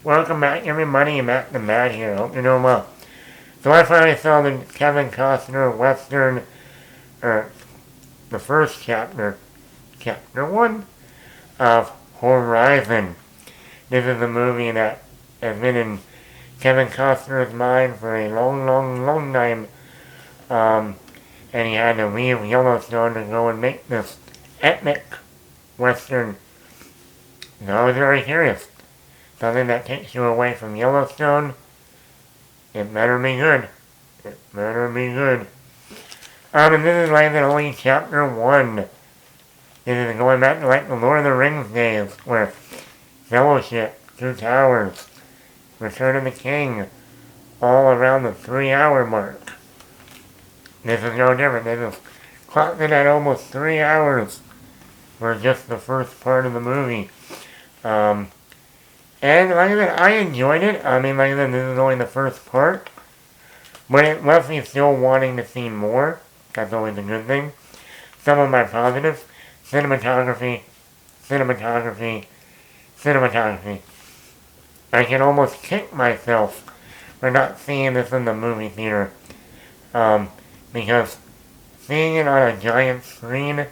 Welcome back, everybody. Matt the Mad here. Hope you're doing well. So I finally saw the Kevin Costner Western, or the first chapter, chapter 1 of Horizon. This is a movie that has been in Kevin Costner's mind for a long time. And he had to leave Yellowstone to go and make this epic Western. So I was very curious. Something that takes you away from Yellowstone, it better be good. It better be good. And this is like the only chapter 1. This is going back to like the Lord of the Rings days, where Fellowship, Two Towers, Return of the King, all around the 3-hour mark. This is no different. This is clocked in at almost 3 hours for just the first part of the movie. And like I said, I enjoyed it. I mean, like I said, this is only the first part. But it left me still wanting to see more. That's always a good thing. Some of my positives: cinematography, cinematography, cinematography. I can almost kick myself for not seeing this in the movie theater. Because seeing it on a giant screen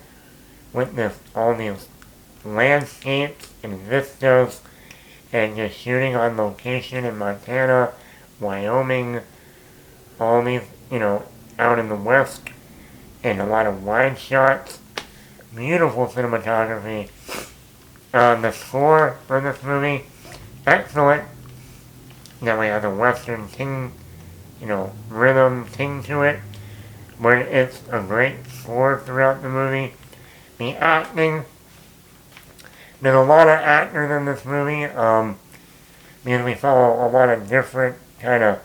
with all these landscapes and vistas, and just shooting on location in Montana, Wyoming, all these, out in the west, and a lot of wide shots, beautiful cinematography. The score for this movie, excellent. Now we have a western ting, rhythm ting to it, but it's a great score throughout the movie. The acting, there's a lot of actors in this movie, because we follow a lot of different kind of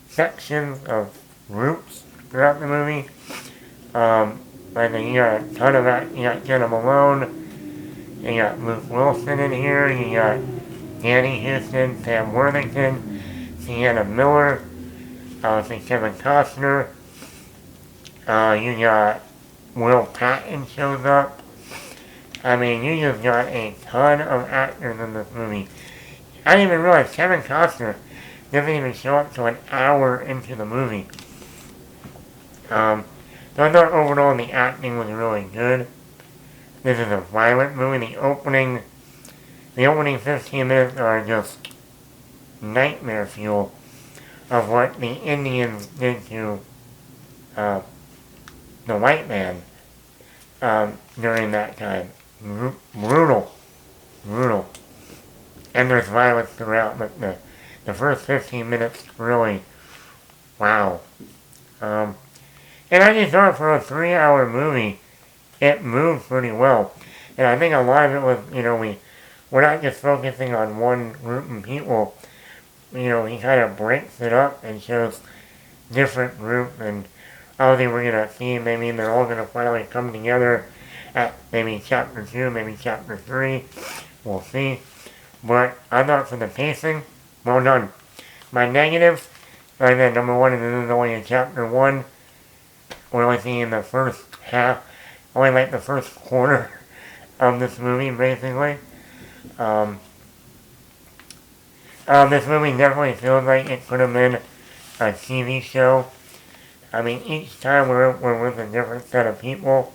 sections of groups throughout the movie. Like you got a ton of actors. You got Jenna Malone, you got Luke Wilson in here, you got Danny Houston, Sam Worthington, Sienna Miller, obviously Kevin Costner. You got Will Patton shows up. I mean, you just got a ton of actors in this movie. I didn't even realize Kevin Costner doesn't even show up till an hour into the movie. So I thought overall the acting was really good. This is a violent movie. The opening 15 minutes are just nightmare fuel of what the Indians did to the white man during that time. Brutal. And there's violence throughout, but the first 15 minutes really, wow. And I just thought for a 3-hour movie, it moved pretty well. And I think a lot of it was, we're not just focusing on one group of people. He kind of breaks it up and shows different groups, and obviously we're going to see maybe they're all going to finally come together at maybe chapter 2, maybe chapter 3. We'll see. But I thought for the pacing, well done. My negatives, like I said, number 1 is this is only in chapter 1. We're only seeing the first half, only like the first quarter of this movie, basically. This movie definitely feels like it could have been a TV show. I mean, each time we're with a different set of people.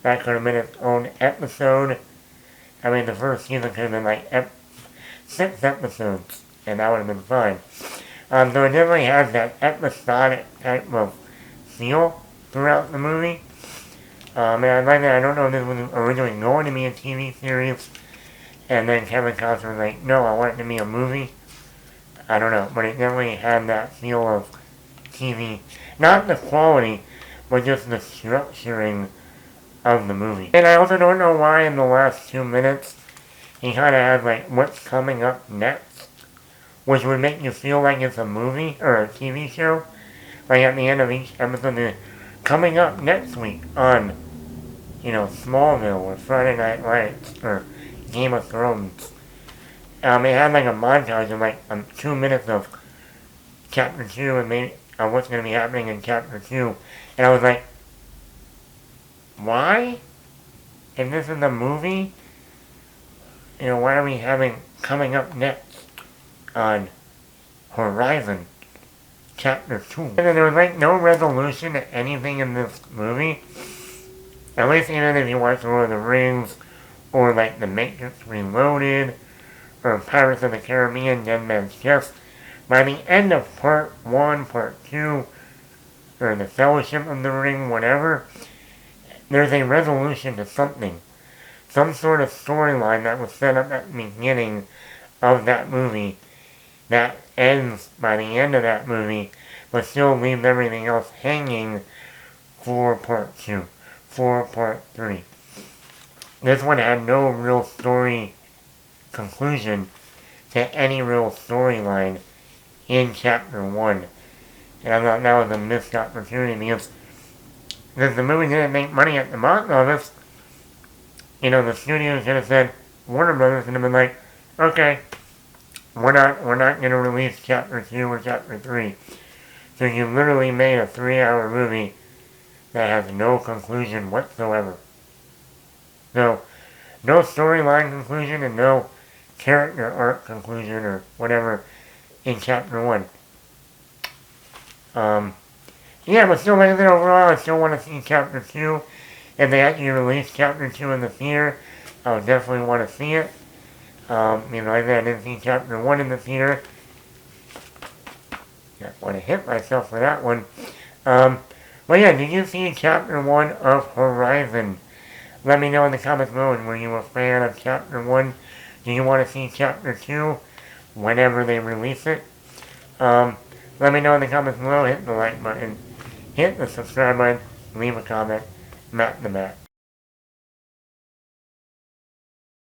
That could have been its own episode. I mean, the first season could have been like 6 episodes, and that would have been fine. So it definitely has that episodic type of feel throughout the movie. And I like that. I don't know if this was originally going to be a TV series, and then Kevin Costner was like, no, I want it to be a movie. I don't know, but it definitely had that feel of TV. Not the quality, but just the structuring of the movie. And I also don't know why in the last 2 minutes he kind of has like what's coming up next, which would make you feel like it's a movie or a TV show. Like at the end of each episode, coming up next week on, Smallville or Friday Night Lights or Game of Thrones. It had like a montage of like 2 minutes of chapter 2 and maybe what's going to be happening in chapter 2. And I was like, why? If this is a movie, why are we having coming up next? on Horizon Chapter 2. And then there was like no resolution to anything in this movie. At least even if you watch Lord of the Rings, or like The Matrix Reloaded, or Pirates of the Caribbean, Dead Man's Chest, by the end of Part 1, Part 2, or The Fellowship of the Ring, whatever, there's a resolution to something. Some sort of storyline that was set up at the beginning of that movie that ends by the end of that movie, but still leaves everything else hanging for Part 2, for Part 3. This one had no real story conclusion to any real storyline in Chapter 1. And I thought that was a missed opportunity because the movie didn't make money at the box office. You know, the studio should have said, Warner Brothers should have been like, okay, we're not going to release Chapter 2 or Chapter 3. So you literally made a 3-hour movie that has no conclusion whatsoever. So, no storyline conclusion and no character arc conclusion or whatever in Chapter 1. Yeah, but still, like I said, overall, I still want to see Chapter 2. If they actually release Chapter 2 in the theater, I would definitely want to see it. Like I said, I didn't see Chapter 1 in the theater. I want to hit myself for that one. But yeah, did you see Chapter 1 of Horizon? Let me know in the comments below. Were you a fan of Chapter 1? Do you want to see Chapter 2 whenever they release it? Let me know in the comments below. Hit the like button. Hit the subscribe button. Leave a comment. Matt the Matt.